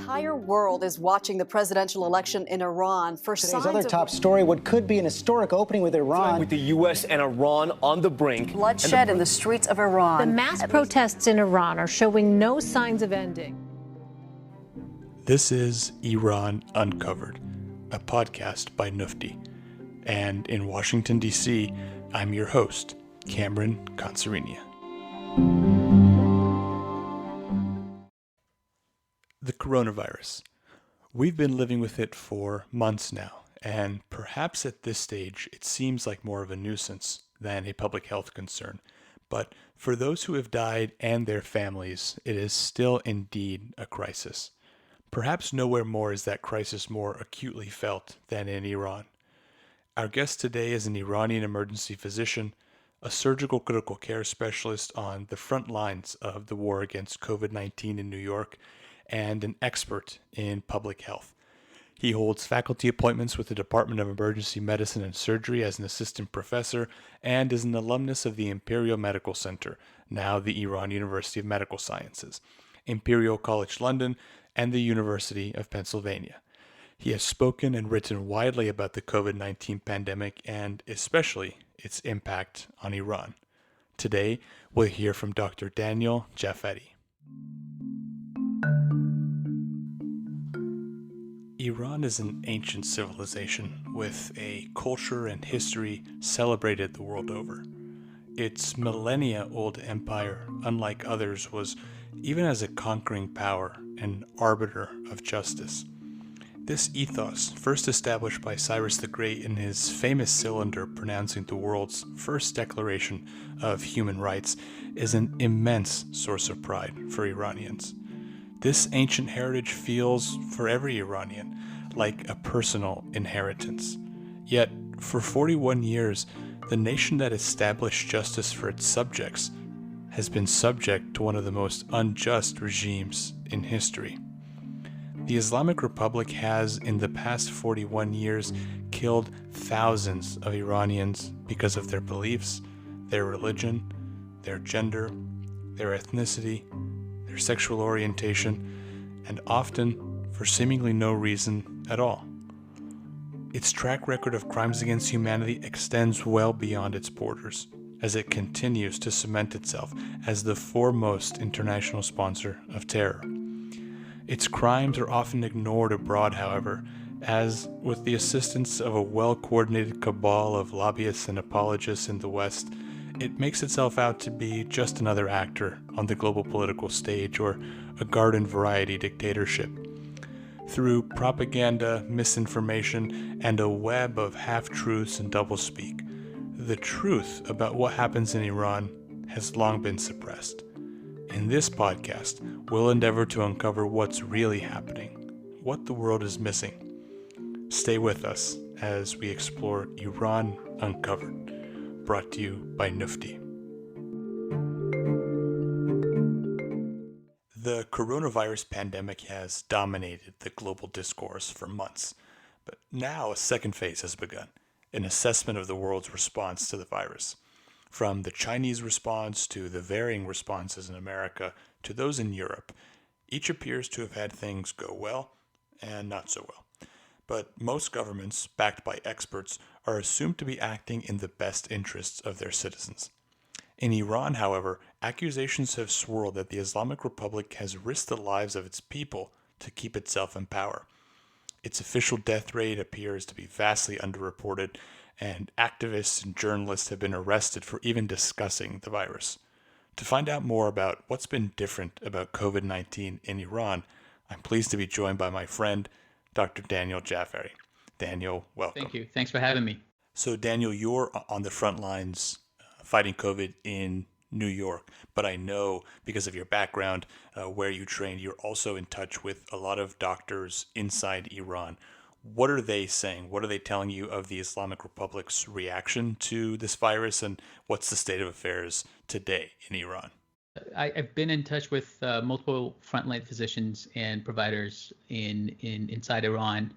entire world is watching the presidential election in Iran for Today's other top story, what could be an historic opening with Iran. With the U.S. and Iran on the brink. Bloodshed in the streets of Iran. The mass protests in Iran are showing no signs of ending. This is Iran Uncovered, a podcast by Nufti. And in Washington, D.C., I'm your host, Cameron Khansarinia. The coronavirus. We've been living with it for months now, and perhaps at this stage it seems like more of a nuisance than a public health concern. But for those who have died and their families, it is still indeed a crisis. Perhaps nowhere more is that crisis more acutely felt than in Iran. Our guest today is an Iranian emergency physician, a surgical critical care specialist on the front lines of the war against COVID-19 in New York, and an expert in public health. He holds faculty appointments with the Department of Emergency Medicine and Surgery as an assistant professor and is an alumnus of the Imperial Medical Center, now the Iran University of Medical Sciences, Imperial College London, and the University of Pennsylvania. He has spoken and written widely about the COVID-19 pandemic and especially its impact on Iran. Today, we'll hear from Dr. Daniel Jafari. Iran is an ancient civilization with a culture and history celebrated the world over. Its millennia-old empire, unlike others, was even as a conquering power and arbiter of justice. This ethos, first established by Cyrus the Great in his famous cylinder pronouncing the world's first declaration of human rights, is an immense source of pride for Iranians. This ancient heritage feels, for every Iranian, like a personal inheritance. Yet, for 41 years, the nation that established justice for its subjects has been subject to one of the most unjust regimes in history. The Islamic Republic has, in the past 41 years, killed thousands of Iranians because of their beliefs, their religion, their gender, their ethnicity, their sexual orientation, and often for seemingly no reason at all. Its track record of crimes against humanity extends well beyond its borders, as it continues to cement itself as the foremost international sponsor of terror. Its crimes are often ignored abroad, however, as, with the assistance of a well-coordinated cabal of lobbyists and apologists in the West, it makes itself out to be just another actor on the global political stage or a garden variety dictatorship. Through propaganda, misinformation, and a web of half-truths and doublespeak, the truth about what happens in Iran has long been suppressed. In this podcast, we'll endeavor to uncover what's really happening, what the world is missing. Stay with us as we explore Iran Uncovered. Brought to you by Nufti. The coronavirus pandemic has dominated the global discourse for months, but now a second phase has begun, an assessment of the world's response to the virus. From the Chinese response to the varying responses in America to those in Europe, each appears to have had things go well and not so well. But most governments, backed by experts, are assumed to be acting in the best interests of their citizens. In Iran, however, accusations have swirled that the Islamic Republic has risked the lives of its people to keep itself in power. Its official death rate appears to be vastly underreported, and activists and journalists have been arrested for even discussing the virus. To find out more about what's been different about COVID-19 in Iran, I'm pleased to be joined by my friend, Dr. Daniel Jafari. Daniel, welcome. Thank you. Thanks for having me. So, Daniel, you're on the front lines fighting COVID in New York, but I know because of your background, where you trained, you're also in touch with a lot of doctors inside Iran. What are they saying? What are they telling you of the Islamic Republic's reaction to this virus, and what's the state of affairs today in Iran? I've been in touch with multiple frontline physicians and providers inside Iran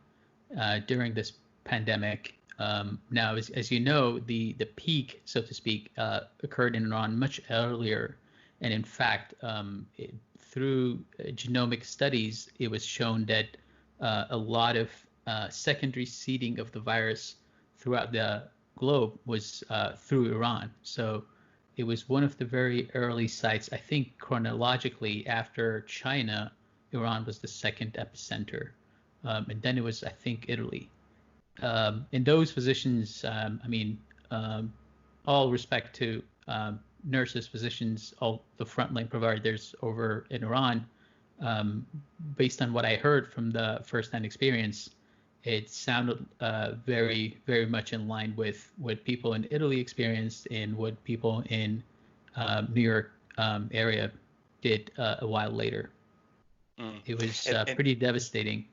during this pandemic. Now, as you know, the peak, so to speak, occurred in Iran much earlier And in fact, through genomic studies, it was shown that a lot of secondary seeding of the virus throughout the globe was through Iran. So it was one of the very early sites. I think chronologically after China, Iran was the second epicenter. And then it was, I think, Italy. And those physicians, all respect to nurses, physicians, all the frontline providers over in Iran, based on what I heard from the firsthand experience, it sounded very, very much in line with what people in Italy experienced and what people in New York area did a while later. It was pretty devastating.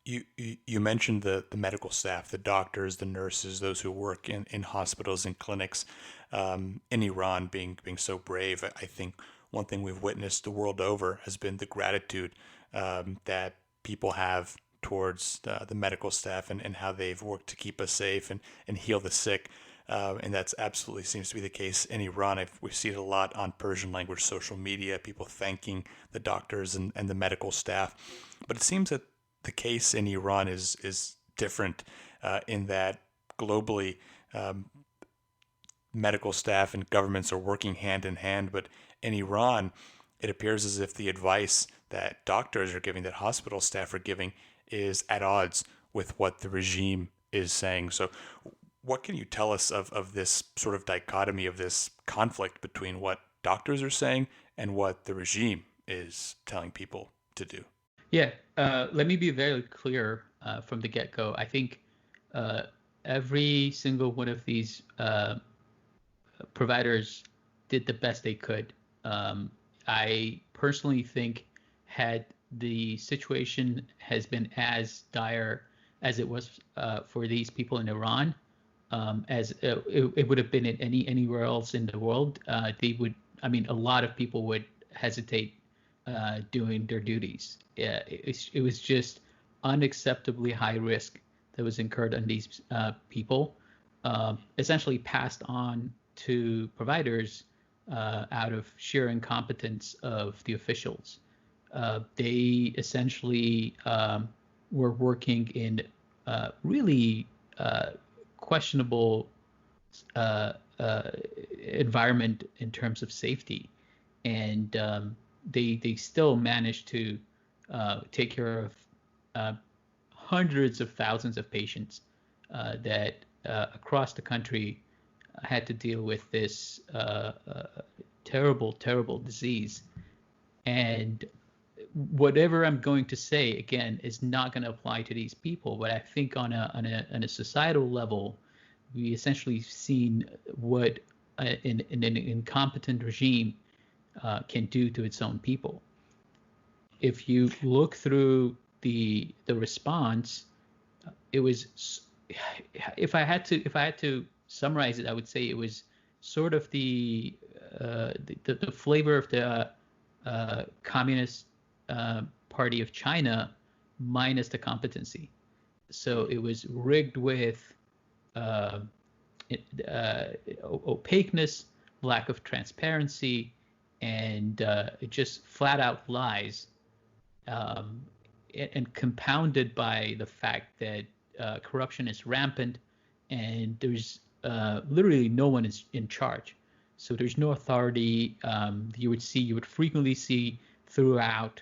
You mentioned the medical staff, the doctors, the nurses, those who work in hospitals and clinics in Iran being so brave. I think one thing we've witnessed the world over has been the gratitude that people have towards the medical staff and how they've worked to keep us safe and heal the sick. And that's absolutely seems to be the case in Iran. We see it a lot on Persian language social media, people thanking the doctors and the medical staff. But it seems that the case in Iran is different in that globally medical staff and governments are working hand in hand. But in Iran, it appears as if the advice that doctors are giving, that hospital staff are giving, is at odds with what the regime is saying. So what can you tell us of this sort of dichotomy, of this conflict between what doctors are saying and what the regime is telling people to do? Yeah, let me be very clear from the get-go. I think every single one of these providers did the best they could. I personally think had the situation has been as dire as it was for these people in Iran, as it would have been in anywhere else in the world, they would. I mean, a lot of people would hesitate doing their duties. It was just unacceptably high risk that was incurred on these people, essentially passed on to providers out of sheer incompetence of the officials. They essentially were working in really questionable environment in terms of safety, and they still managed to take care of hundreds of thousands of patients that across the country had to deal with this terrible disease. And whatever I'm going to say again is not going to apply to these people, but I think on a societal level, we essentially seen what an incompetent regime can do to its own people. If you look through the response, it was, if I had to summarize it, I would say it was sort of the flavor of the Communist Party of China minus the competency. So it was rigged with opaqueness, lack of transparency, and just flat out lies, and compounded by the fact that corruption is rampant and there's literally no one is in charge. So there's no authority. You would frequently see throughout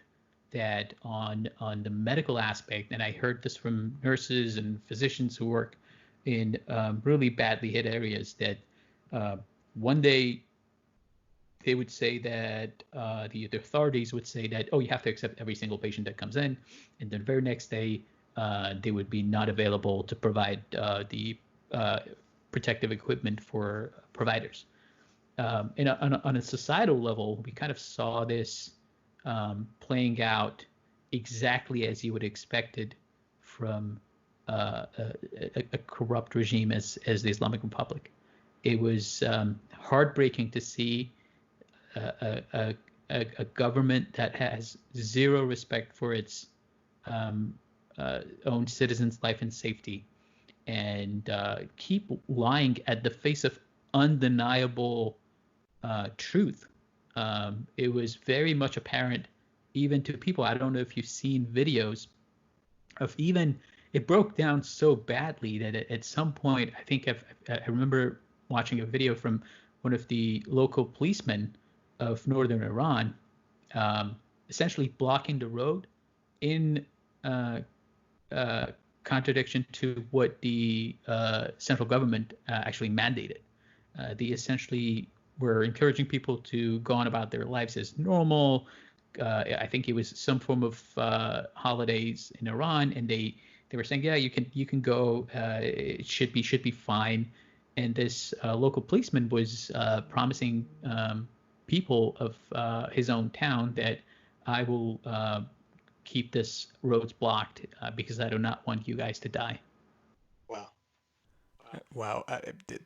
that on the medical aspect, and I heard this from nurses and physicians who work in really badly hit areas, that one day they would say that the authorities would say that, oh, you have to accept every single patient that comes in, and then the very next day they would be not available to provide the protective equipment for providers. And on a societal level, we kind of saw this playing out exactly as you would expect it from a corrupt regime as the Islamic Republic. It was heartbreaking to see a government that has zero respect for its own citizens' life and safety, and keep lying at the face of undeniable truth it was very much apparent even to people. I don't know if you've seen videos of even it broke down so badly that at some point, I think I remember watching a video from one of the local policemen of northern Iran, essentially blocking the road in contradiction to what the central government actually mandated. They essentially were encouraging people to go on about their lives as normal. I think it was some form of holidays in Iran, and they were saying, yeah, you can go. It should be fine. And this local policeman was promising people of his own town that I will keep this roads blocked because I do not want you guys to die. Wow.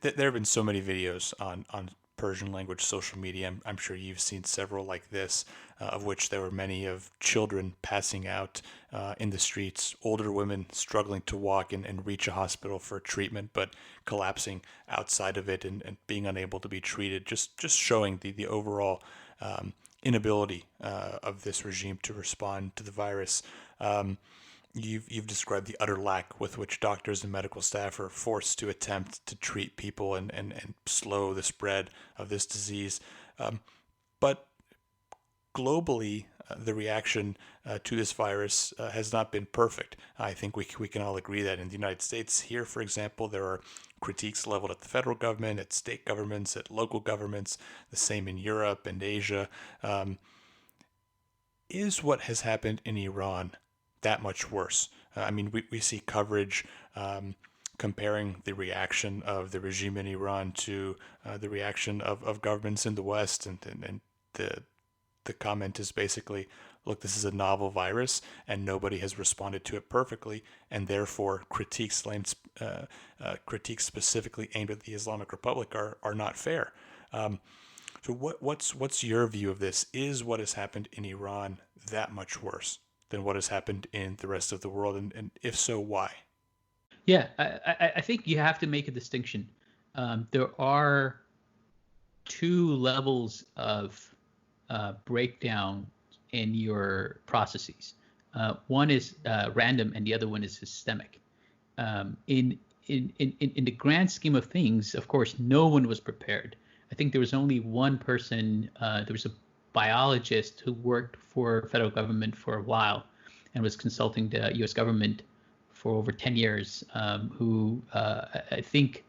There have been so many videos on Persian language social media. I'm sure you've seen several like this, of which there were many of children passing out in the streets, older women struggling to walk and reach a hospital for treatment, but collapsing outside of it and being unable to be treated, just showing the overall inability of this regime to respond to the virus. You've described the utter lack with which doctors and medical staff are forced to attempt to treat people and slow the spread of this disease. But globally, the reaction to this virus has not been perfect. I think we can all agree that in the United States here, for example, there are critiques leveled at the federal government, at state governments, at local governments, the same in Europe and Asia. Is what has happened in Iran that much worse? I mean, we see coverage comparing the reaction of the regime in Iran to the reaction of governments in the West, and the comment is basically, look, this is a novel virus and nobody has responded to it perfectly, and therefore critiques specifically aimed at the Islamic Republic are not fair. So what's your view of this? Is what has happened in Iran that much worse than what has happened in the rest of the world? And if so, why? Yeah, I think you have to make a distinction. There are two levels of breakdown in your processes. One is random, and the other one is systemic. In the grand scheme of things, of course, no one was prepared. I think there was only one person. There was a biologist who worked for federal government for a while and was consulting the U.S. government for over 10 years, who I think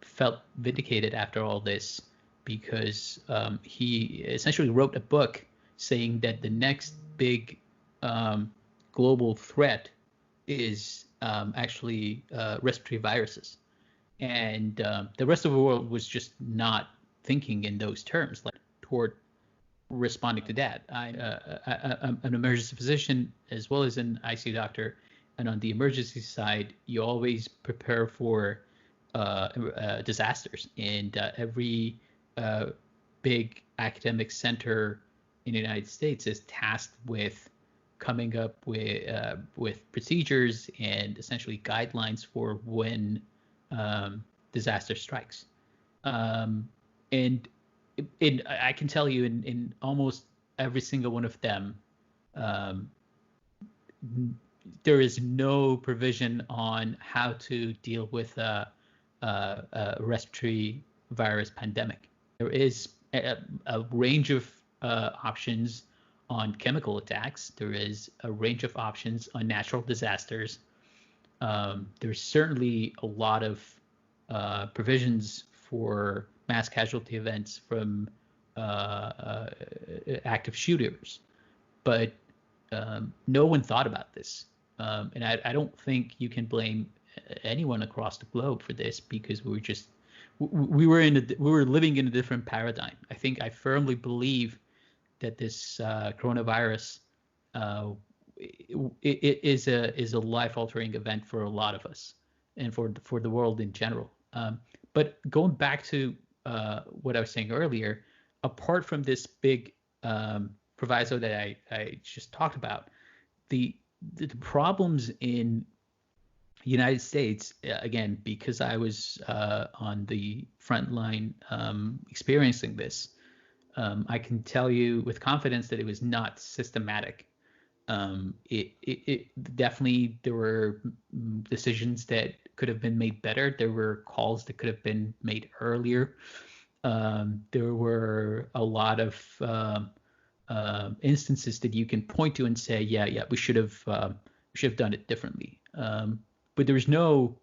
felt vindicated after all this, because he essentially wrote a book saying that the next big global threat is actually respiratory viruses. And the rest of the world was just not thinking in those terms, like toward responding to that. I'm an emergency physician as well as an ICU doctor, and on the emergency side, you always prepare for disasters. And every big academic center in the United States is tasked with coming up with procedures and essentially guidelines for when disaster strikes. And I can tell you in almost every single one of them, there is no provision on how to deal with a respiratory virus pandemic. There is a range of options on chemical attacks. There is a range of options on natural disasters. There's certainly a lot of provisions for mass casualty events from active shooters, but no one thought about this, and I don't think you can blame anyone across the globe for this, because we were living in a different paradigm. I firmly believe that this coronavirus it is a life-altering event for a lot of us, and for the world in general. But going back to what I was saying earlier, apart from this big proviso that I just talked about, the problems in the United States, again, because I was on the front line experiencing this, I can tell you with confidence that it was not systematic. It definitely, there were decisions that could have been made better. There were calls that could have been made earlier. There were a lot of instances that you can point to and say, yeah, we should have done it differently. But there was no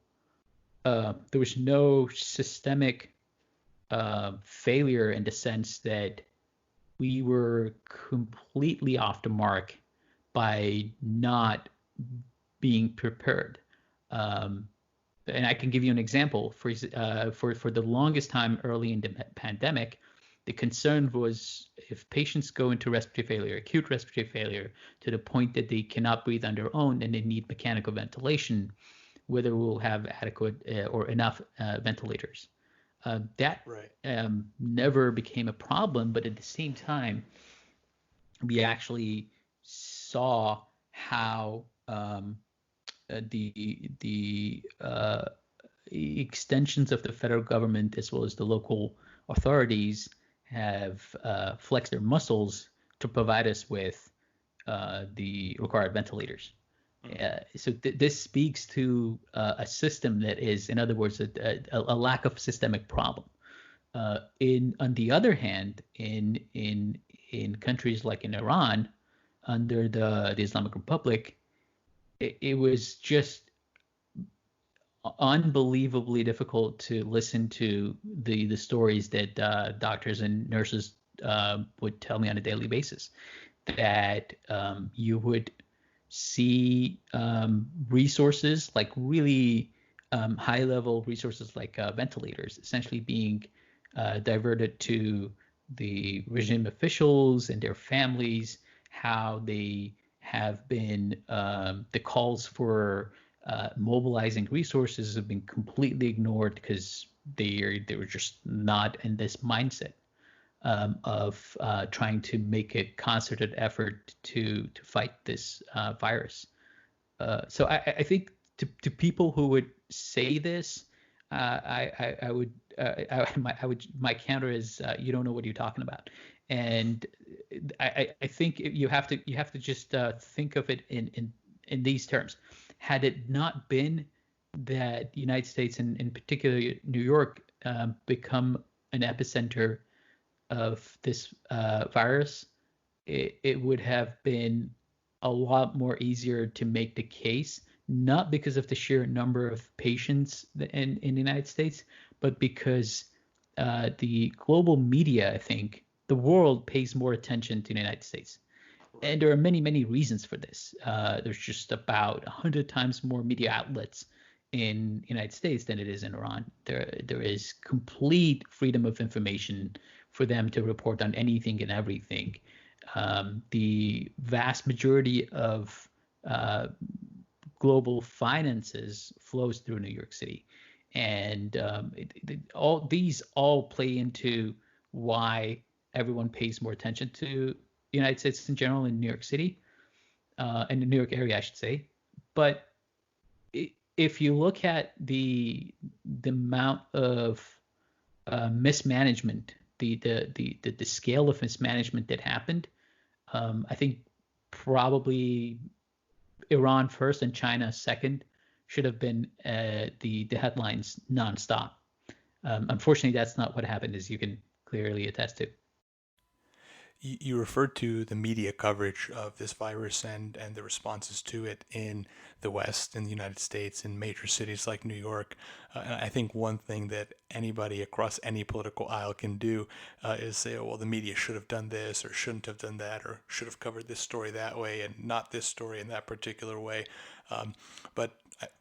systemic failure in the sense that we were completely off the mark by not being prepared. And I can give you an example. For the longest time early in the pandemic, the concern was if patients go into respiratory failure, acute respiratory failure, to the point that they cannot breathe on their own and they need mechanical ventilation, whether we'll have adequate or enough ventilators. That never became a problem, but at the same time, we actually saw how the extensions of the federal government as well as the local authorities have flexed their muscles to provide us with the required ventilators. So this speaks to a system that is, in other words, a lack of systemic problem. On the other hand, in countries like in Iran, under the Islamic Republic, it was just unbelievably difficult to listen to the stories that doctors and nurses would tell me on a daily basis. That you would see resources, like really high-level resources like ventilators, essentially being diverted to the regime officials and their families, how they have been, the calls for mobilizing resources have been completely ignored because they were just not in this mindset of trying to make a concerted effort to fight this virus. So I think to people who would say this, I would my counter is you don't know what you're talking about, and I think you have to just think of it in these terms. Had it not been that the United States and in particular New York become an epicenter of this virus, it would have been a lot more easier to make the case, not because of the sheer number of patients in the United States, but because the global media, I think, the world pays more attention to the United States. And there are many, many reasons for this. There's just about 100 times more media outlets in the United States than it is in Iran. There is complete freedom of information for them to report on anything and everything. The vast majority of global finances flows through New York City. And all these play into why everyone pays more attention to the United States in general in New York City, in the New York area, I should say. But if you look at the amount of mismanagement, the scale of mismanagement that happened, I think probably Iran first and China second should have been the headlines nonstop. Unfortunately, that's not what happened, as you can clearly attest to. You referred to the media coverage of this virus and the responses to it in the West, in the United States, in major cities like New York. And I think one thing that anybody across any political aisle can do is say, oh, well, the media should have done this or shouldn't have done that or should have covered this story that way and not this story in that particular way. But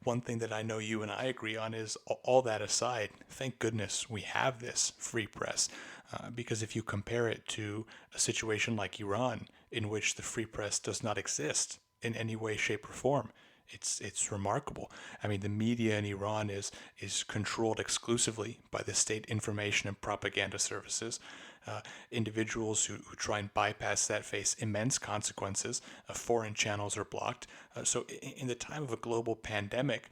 one thing that I know you and I agree on is all that aside, thank goodness we have this free press. Because if you compare it to a situation like Iran, in which the free press does not exist in any way, shape, or form, It's remarkable. I mean, the media in Iran is controlled exclusively by the state information and propaganda services. Individuals who try and bypass that face immense consequences. Foreign channels are blocked. So in the time of a global pandemic,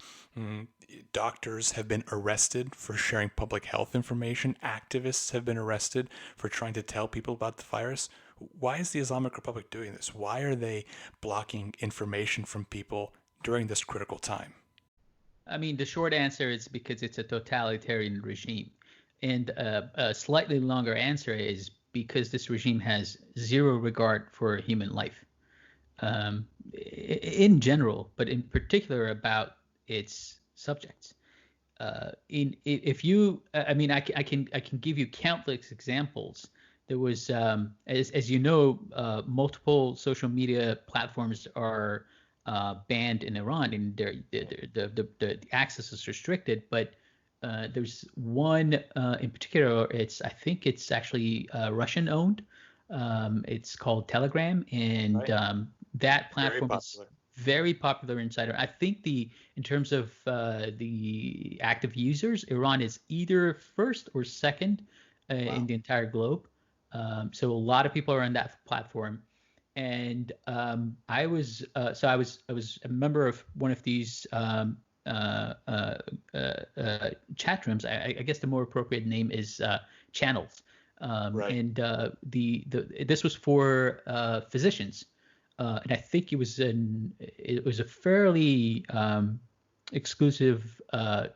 doctors have been arrested for sharing public health information. Activists have been arrested for trying to tell people about the virus. Why is the Islamic Republic doing this? Why are they blocking information from people during this critical time? I mean, the short answer is because it's a totalitarian regime. And a slightly longer answer is because this regime has zero regard for human life in general, but in particular about its subjects. If you, I mean, I can give you countless examples. There was, as you know, multiple social media platforms are banned in Iran, and the access is restricted. But there's one in particular. I think it's actually Russian owned. It's called Telegram, and Right. that platform Very is popular. very popular inside. I think in terms of the active users, Iran is either first or second in the entire globe. So a lot of people are on that platform, and I was a member of one of these chat rooms. I guess the more appropriate name is channels. Right. And this was for physicians, and I think it was a fairly exclusive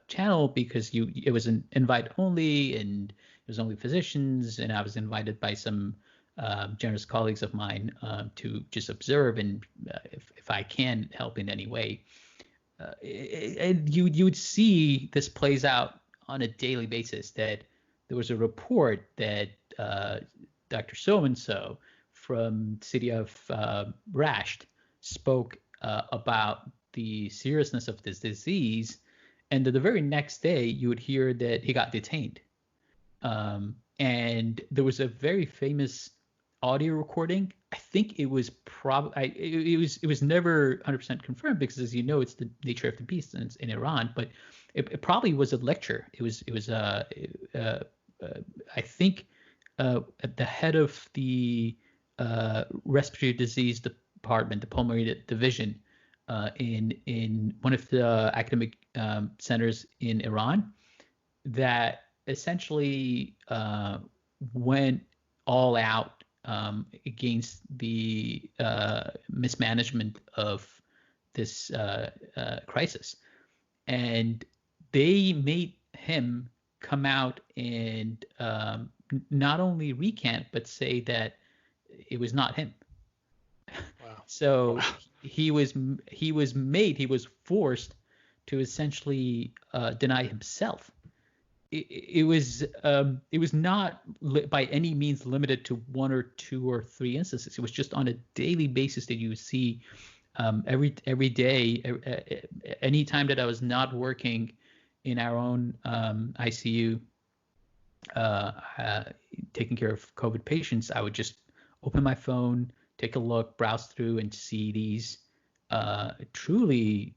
channel because it was an invite only, and it was only physicians, and I was invited by some generous colleagues of mine to just observe and if I can help in any way. And you would see this plays out on a daily basis, that there was a report that Dr. So-and-so from the city of Rasht spoke about the seriousness of this disease, and the very next day you would hear that he got detained. And there was a very famous audio recording. I think it was it was never 100% confirmed because, as you know, it's the nature of the beast in Iran. But it probably was a lecture. It was I think at the head of the respiratory disease department, the pulmonary division, in one of the academic centers in Iran, that essentially went all out against the mismanagement of this crisis. And they made him come out and not only recant, but say that it was not him. Wow. So he was forced to essentially deny himself. It was not by any means limited to one or two or three instances. It was just on a daily basis that you would see every day, any time that I was not working in our own ICU, taking care of COVID patients. I would just open my phone, take a look, browse through, and see these truly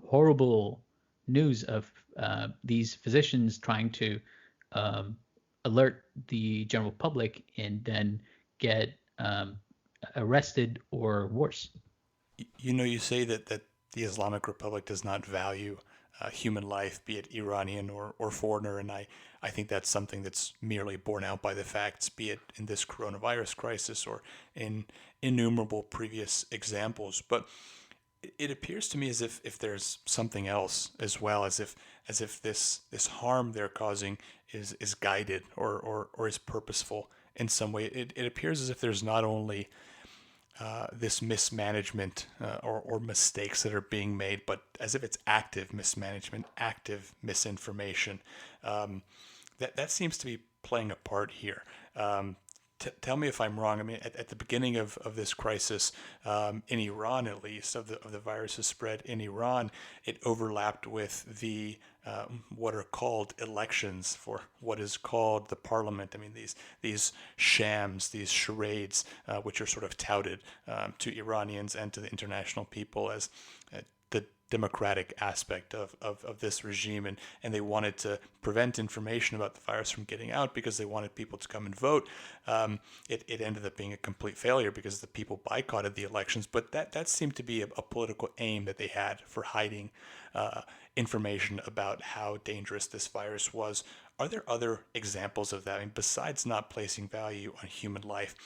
horrible news of these physicians trying to alert the general public and then get arrested or worse. You say that the Islamic Republic does not value human life, be it Iranian or foreigner, and I think that's something that's merely borne out by the facts, be it in this coronavirus crisis or in innumerable previous examples. But it appears to me as if there's something else as well, as if this harm they're causing is guided or is purposeful in some way. It appears as if there's not only this mismanagement or mistakes that are being made, but as if it's active mismanagement, active misinformation. That seems to be playing a part here. tell me if I'm wrong. I mean, at the beginning of this crisis, in Iran at least, of the virus's spread in Iran, it overlapped with the what are called elections for what is called the parliament. I mean, these shams, these charades, which are sort of touted to Iranians and to the international people as the democratic aspect of this regime, and they wanted to prevent information about the virus from getting out because they wanted people to come and vote. It ended up being a complete failure because the people boycotted the elections, but that seemed to be a political aim that they had for hiding information about how dangerous this virus was. Are there other examples of that? I mean, besides not placing value on human life,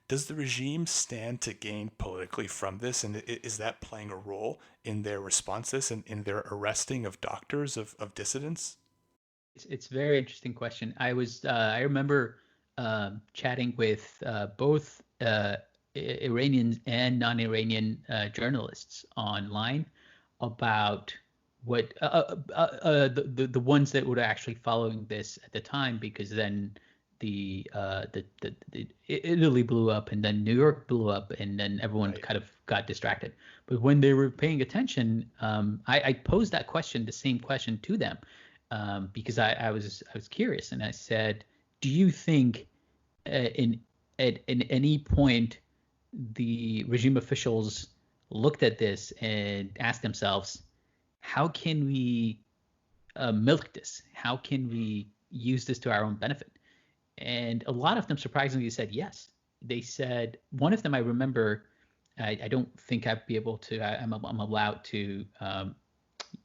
does the regime stand to gain politically from this? And is that playing a role in their responses and in their arresting of doctors, of dissidents? It's a very interesting question. I remember chatting with both Iranian and non-Iranian journalists online about what the ones that were actually following this at the time, because then Italy blew up, and then New York blew up, and then everyone kind of got distracted. But when they were paying attention, I posed that question, the same question to them, because I was curious, and I said, do you think at any point the regime officials looked at this and asked themselves, how can we milk this? How can we use this to our own benefit? And a lot of them surprisingly said yes. They said, one of them I remember, I don't think I'd be able to, I'm allowed to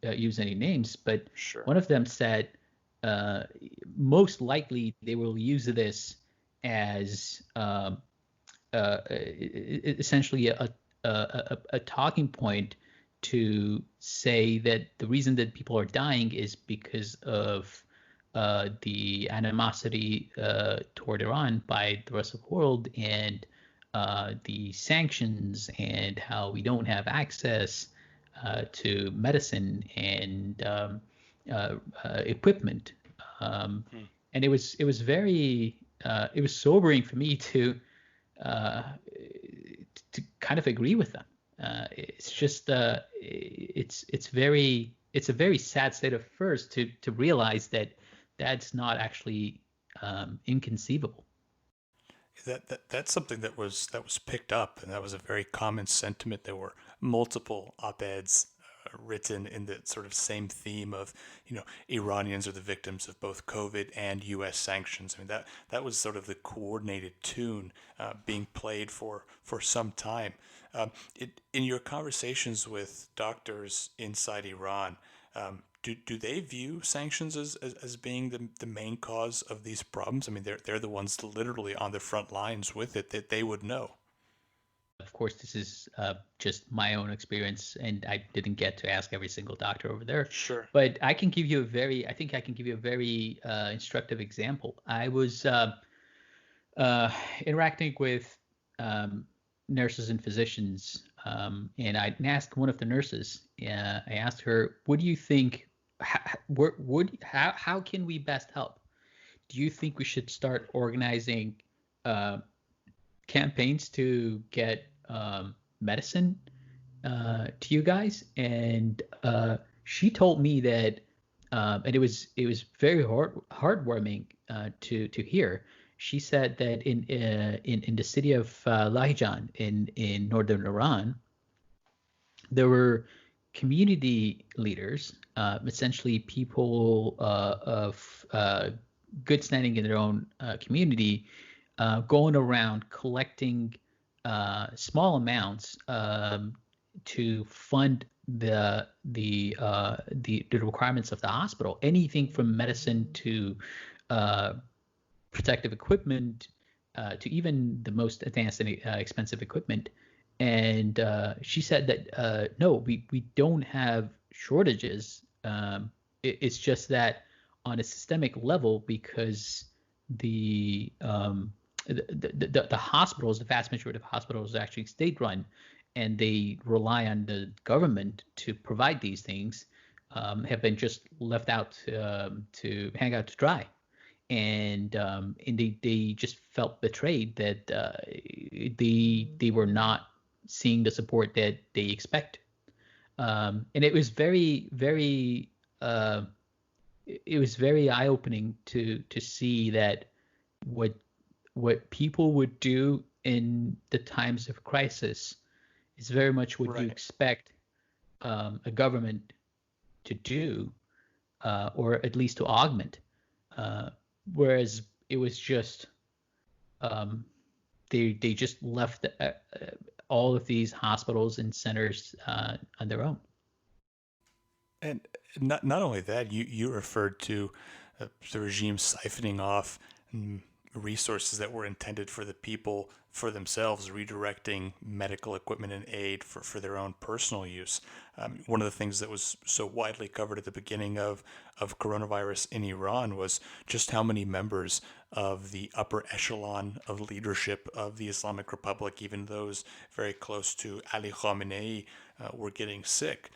use any names, but Sure. One of them said, most likely they will use this as essentially a talking point to say that the reason that people are dying is because of the animosity toward Iran by the rest of the world, and the sanctions, and how we don't have access to medicine and equipment. And it was very it was sobering for me to kind of agree with them. It's just it's a very sad state of affairs to realize that that's not actually inconceivable. That's something that was picked up, and that was a very common sentiment. There were multiple op-eds written in the sort of same theme of, Iranians are the victims of both COVID and U.S. sanctions. I mean, that was sort of the coordinated tune being played for some time. In your conversations with doctors inside Iran, do they view sanctions as being the main cause of these problems? I mean, they're the ones literally on the front lines with it, that they would know. Of course, this is just my own experience, and I didn't get to ask every single doctor over there. Sure. But I can give you I think I can give you a very instructive example. I was interacting with nurses and physicians, and I asked one of the nurses. I asked her, "What do you think? How can we best help? Do you think we should start organizing campaigns to get medicine to you guys?" And she told me that, and it was very heartwarming to hear. She said that in the city of Lahijan in northern Iran, there were community leaders, essentially people of good standing in their own community, going around collecting small amounts to fund the requirements of the hospital, anything from medicine to protective equipment, to even the most advanced and expensive equipment. And she said that no, we don't have shortages. It's just that on a systemic level, because the hospitals, the vast majority of hospitals, are actually state-run, and they rely on the government to provide these things, have been just left out to hang out to dry. and they just felt betrayed that they were not seeing the support that they expect. And it was very eye-opening to see that what people would do in the times of crisis is very much what you expect a government to do, or at least to augment. Whereas it was just they just left all of these hospitals and centers on their own. And not only that, you referred to the regime siphoning off resources that were intended for the people, for themselves, redirecting medical equipment and aid for their own personal use. One of the things that was so widely covered at the beginning of coronavirus in Iran was just how many members of the upper echelon of leadership of the Islamic Republic, even those very close to Ali Khamenei, were getting sick.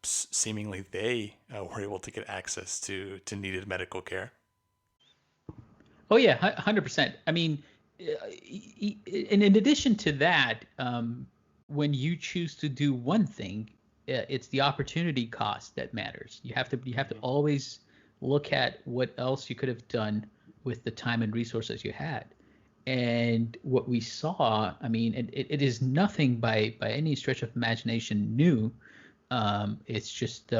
Seemingly they were able to get access to needed medical care. Oh yeah, 100%. I mean, in addition to that, when you choose to do one thing, it's the opportunity cost that matters. You have to always look at what else you could have done with the time and resources you had. And what we saw, I mean, it is nothing by any stretch of imagination new. It's just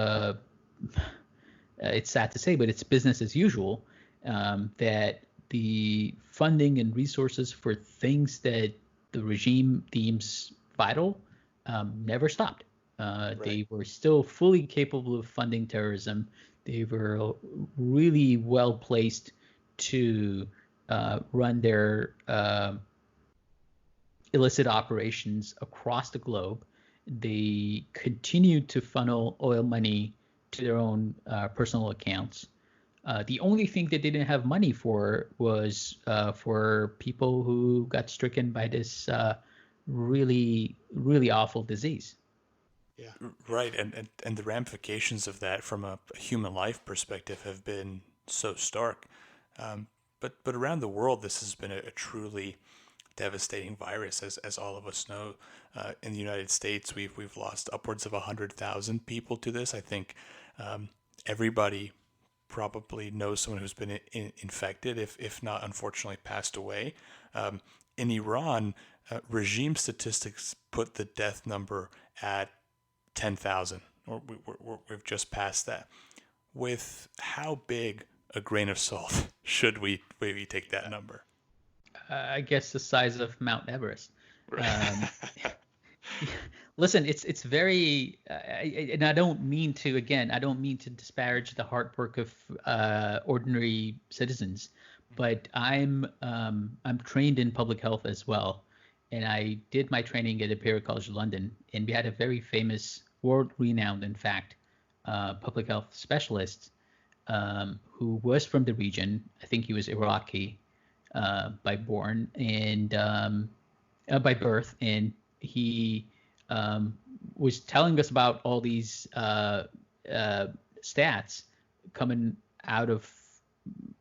it's sad to say, but it's business as usual. That the funding and resources for things that the regime deems vital never stopped. They were still fully capable of funding terrorism. They were really well placed to run their illicit operations across the globe. They continued to funnel oil money to their own personal accounts. The only thing they didn't have money for was for people who got stricken by this really, really awful disease. Yeah, right. And the ramifications of that from a human life perspective have been so stark. But around the world, this has been a truly devastating virus, as all of us know. In the United States, we've lost upwards of 100,000 people to this. I think everybody probably knows someone who's been infected, if not unfortunately passed away. In Iran, regime statistics put the death number at 10,000, or we've just passed that. With how big a grain of salt should we take that number? I guess the size of Mount Everest. Listen, it's very, and I don't mean to disparage the hard work of ordinary citizens, but I'm trained in public health as well, and I did my training at Imperial College London, and we had a very famous, world-renowned, in fact, public health specialist who was from the region. I think he was Iraqi by birth, and he was telling us about all these stats coming out of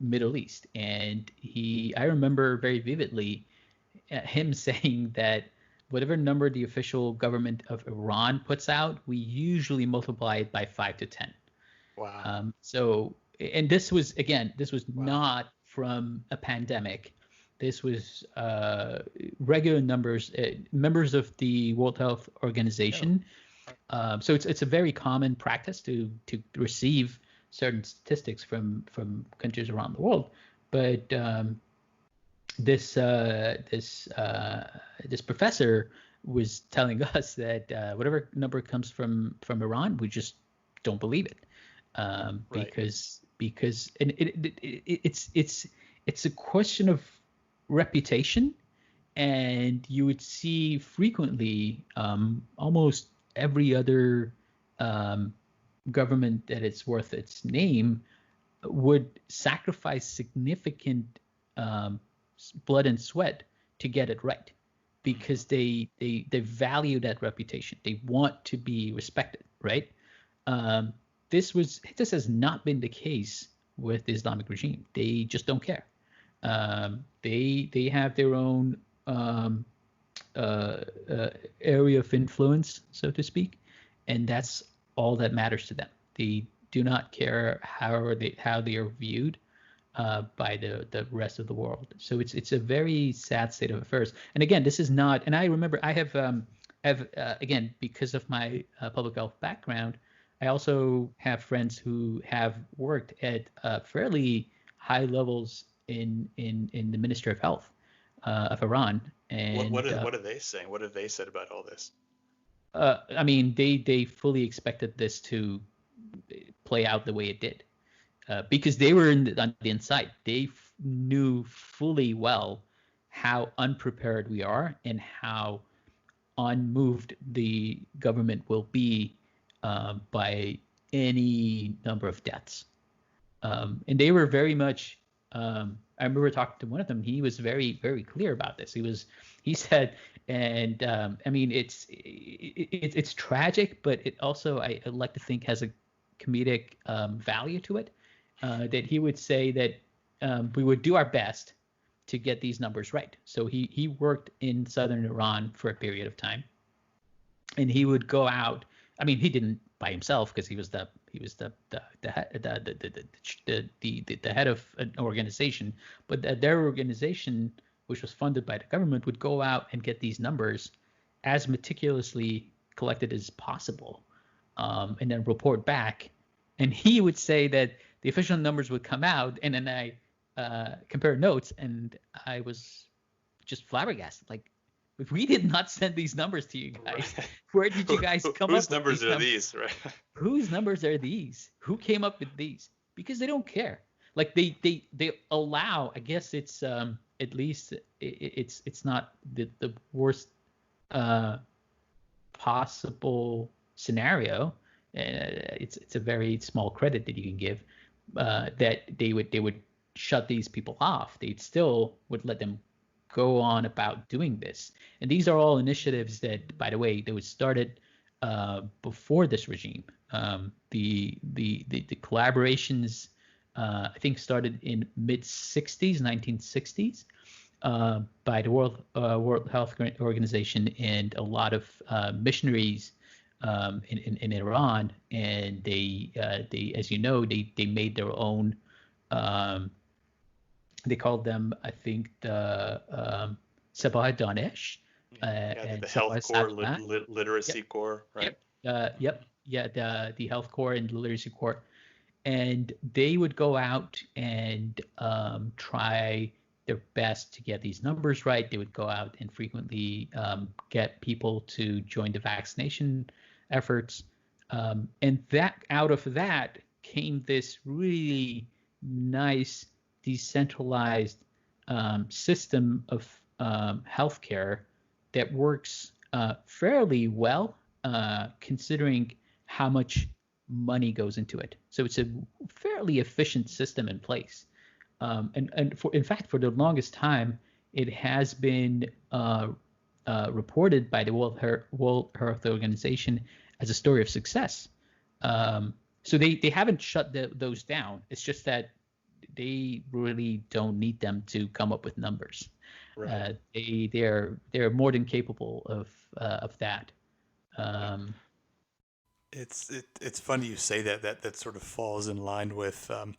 Middle East, and I remember very vividly him saying that whatever number the official government of Iran puts out, we usually multiply it by 5 to 10. Wow. So, and this was not from a pandemic. This was regular numbers, members of the World Health Organization. So it's a very common practice to receive certain statistics from countries around the world. But this professor was telling us that whatever number comes from Iran, we just don't believe it, because and it's a question of reputation, and you would see frequently almost every other government that is worth its name would sacrifice significant blood and sweat to get it right, because they value that reputation. They want to be respected, right? This has not been the case with the Islamic regime. They just don't care. They have their own area of influence, so to speak, and that's all that matters to them. They do not care how they are viewed by the rest of the world. So it's a very sad state of affairs. And again, this is not. And I remember I have again, because of my public health background, I also have friends who have worked at fairly high levels in the Ministry of Health of Iran. And what are they saying? What have they said about all this? I mean, they fully expected this to play out the way it did, because they were on the inside. They knew fully well how unprepared we are and how unmoved the government will be by any number of deaths. And they were very much. I remember talking to one of them. He was very, very clear about this. He said, and I mean, it's tragic, but it also I like to think has a comedic value to it. That he would say that we would do our best to get these numbers right. So he worked in southern Iran for a period of time, and he would go out. I mean, he didn't by himself because he was the head of an organization, but their organization, which was funded by the government, would go out and get these numbers as meticulously collected as possible, and then report back. And he would say that the official numbers would come out, and then I compared notes, and I was just flabbergasted. Like, if we did not send these numbers to you guys, where did you guys come up with Whose numbers are these, right? Whose numbers are these? Who came up with these? Because they don't care. Like they allow. I guess it's at least it's not the worst possible scenario. It's a very small credit that you can give that they would shut these people off. They still would let them go on about doing this. And these are all initiatives that, by the way, they were started before this regime. The collaborations I think started in mid-60s, 1960s, by the World Health Organization and a lot of missionaries in Iran, and they as you know, they made their own. They called them, I think, the Sabah Danesh. The health corps, literacy corps, right? Yep. Yeah, the health corps and the literacy corps. And they would go out and try their best to get these numbers right. They would go out and frequently get people to join the vaccination efforts. And that out of that came this really nice decentralized system of healthcare that works fairly well, considering how much money goes into it. So it's a fairly efficient system in place. And in fact, for the longest time, it has been reported by the World Health Organization as a story of success. So they haven't shut those down. It's just that they really don't need them to come up with numbers. Right. They're more than capable of that. It's funny you say that sort of falls in line with a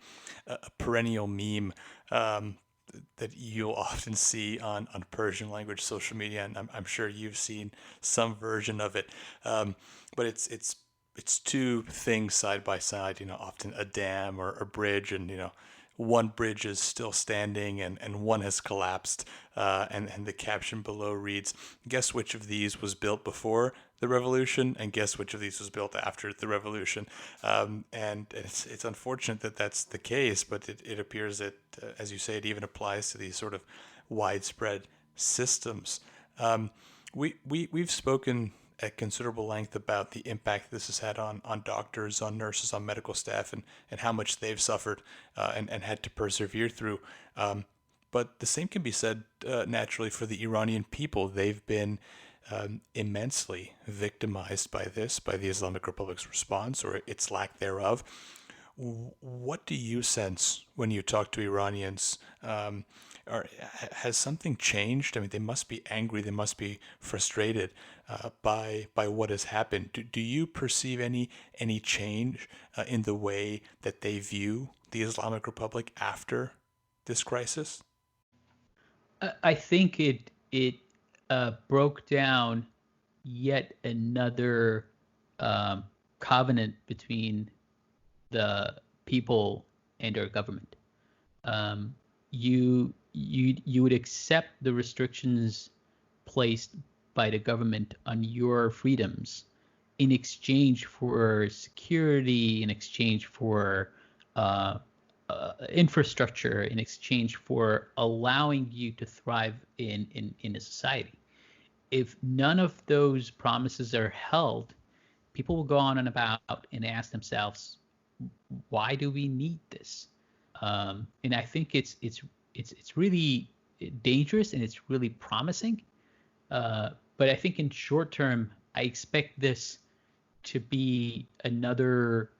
perennial meme that you'll often see on Persian language social media, and I'm sure you've seen some version of it. But it's two things side by side. Often a dam or a bridge, and one bridge is still standing and one has collapsed, and the caption below reads, "Guess which of these was built before the revolution, and guess which of these was built after the revolution." And it's unfortunate that that's the case, but it appears that, as you say, it even applies to these sort of widespread systems. We've spoken at considerable length about the impact this has had on doctors, on nurses, on medical staff, and how much they've suffered and had to persevere through. But the same can be said naturally for the Iranian people. They've been immensely victimized by the Islamic Republic's response, or its lack thereof. What do you sense when you talk to Iranians? Has something changed? I mean, they must be angry. They must be frustrated by what has happened. Do you perceive any change in the way that they view the Islamic Republic after this crisis? I think it broke down yet another covenant between the people and our government. You would accept the restrictions placed by the government on your freedoms in exchange for security, in exchange for infrastructure, in exchange for allowing you to thrive in a society. If none of those promises are held, people will go on and about and ask themselves, why do we need this? And I think it's really dangerous and it's really promising. But I think in short term, I expect this to be another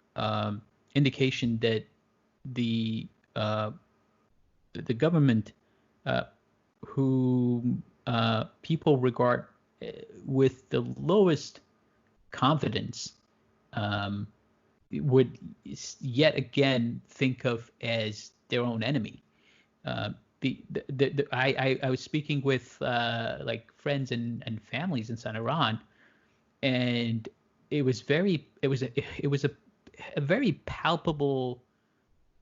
indication that the government, who people regard with the lowest confidence, would yet again think of as their own enemy. I was speaking with like friends and families inside Iran, and it was a very palpable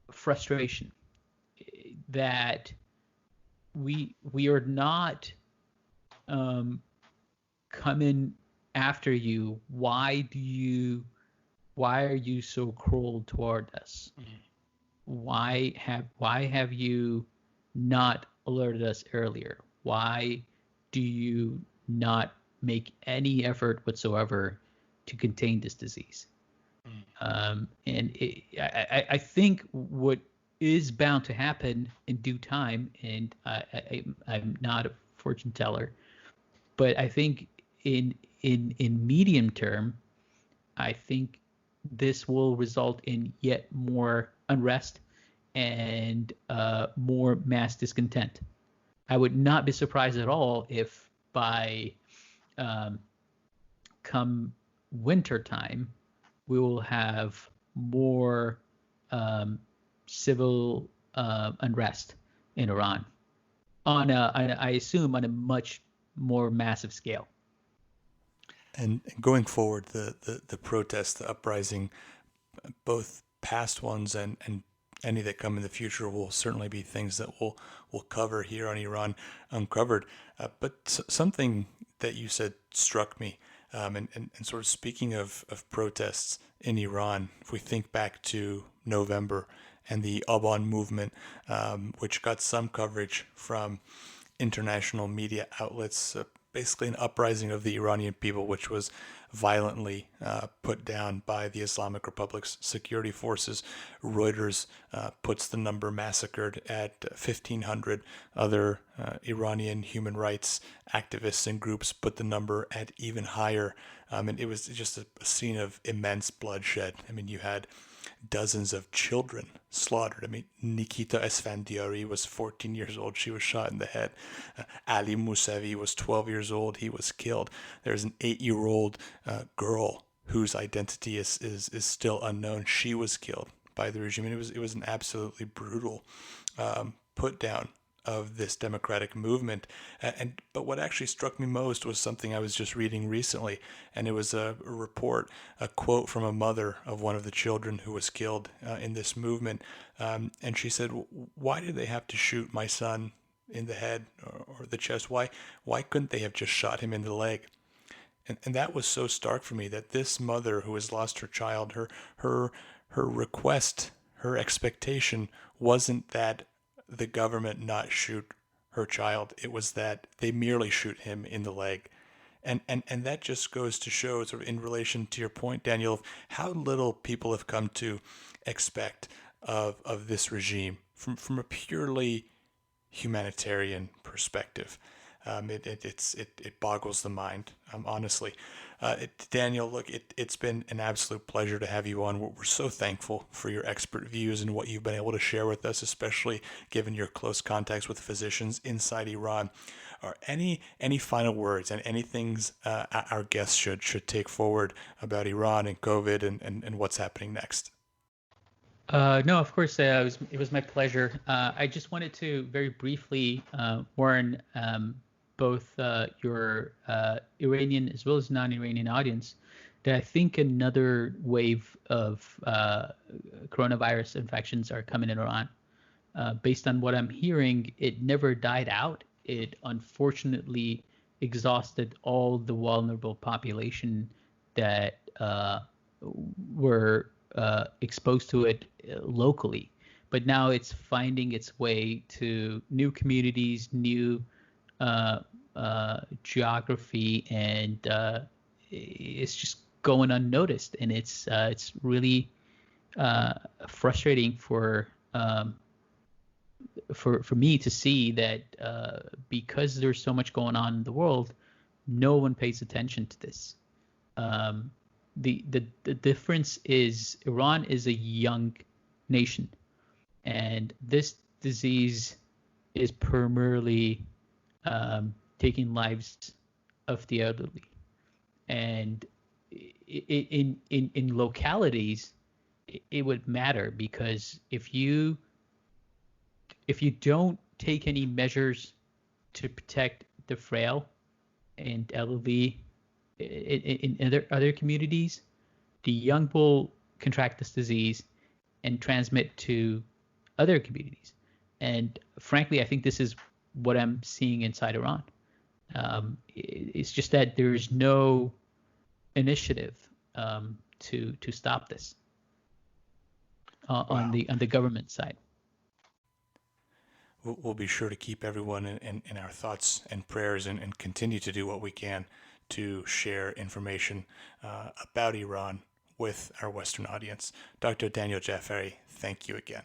frustration that we are not coming after you. Why are you so cruel toward us? Why have you not alerted us earlier? Why do you not make any effort whatsoever to contain this disease? I think what is bound to happen in due time, and I'm not a fortune teller, but I think in medium term, I think this will result in yet more unrest and more mass discontent. I would not be surprised at all if by come winter time, we will have more civil unrest in Iran I assume on a much more massive scale. And going forward, the protests, the uprising, both past ones and any that come in the future will certainly be things that we'll cover here on Iran Uncovered. But something that you said struck me, and sort of speaking of protests in Iran, if we think back to November and the Aban movement, which got some coverage from international media outlets, basically an uprising of the Iranian people, which was violently put down by the Islamic Republic's security forces. Reuters puts the number massacred at 1,500. Other Iranian human rights activists and groups put the number at even higher. And it was just a scene of immense bloodshed. I mean, you had dozens of children slaughtered. I mean, Nikita Esfandiari was 14 years old. She was shot in the head. Ali Musavi was 12 years old. He was killed. There's an 8-year-old girl whose identity is still unknown. She was killed by the regime. And it was an absolutely brutal put down of this democratic movement. But what actually struck me most was something I was just reading recently, and it was a report, a quote from a mother of one of the children who was killed in this movement. And she said, "Why did they have to shoot my son in the head or the chest? Why couldn't they have just shot him in the leg?" And that was so stark for me, that this mother who has lost her child, her request, her expectation wasn't that the government not shoot her child. It was that they merely shoot him in the leg. And that just goes to show, sort of in relation to your point, Daniel, of how little people have come to expect of this regime from a purely humanitarian perspective. It boggles the mind, honestly. Daniel, look, it's been an absolute pleasure to have you on. We're so thankful for your expert views and what you've been able to share with us, especially given your close contacts with physicians inside Iran. Are any final words and any things our guests should take forward about Iran and COVID and what's happening next? No, of course, it was my pleasure. I just wanted to very briefly warn both your Iranian as well as non-Iranian audience that I think another wave of coronavirus infections are coming in Iran. Based on what I'm hearing, it never died out. It unfortunately exhausted all the vulnerable population that were exposed to it locally. But now it's finding its way to new communities, new geography, and it's just going unnoticed. And it's really frustrating for me to see that because there's so much going on in the world, no one pays attention to this. The difference is Iran is a young nation, and this disease is primarily taking lives of the elderly. And in localities, it would matter, because if you don't take any measures to protect the frail and elderly in other communities, the young will contract this disease and transmit to other communities. And frankly, I think this is what I'm seeing inside Iran. It's just that there's no initiative to stop this on the government side. We'll be sure to keep everyone in our thoughts and prayers, and continue to do what we can to share information about Iran with our Western audience. Dr. Daniel Jafari, thank you again.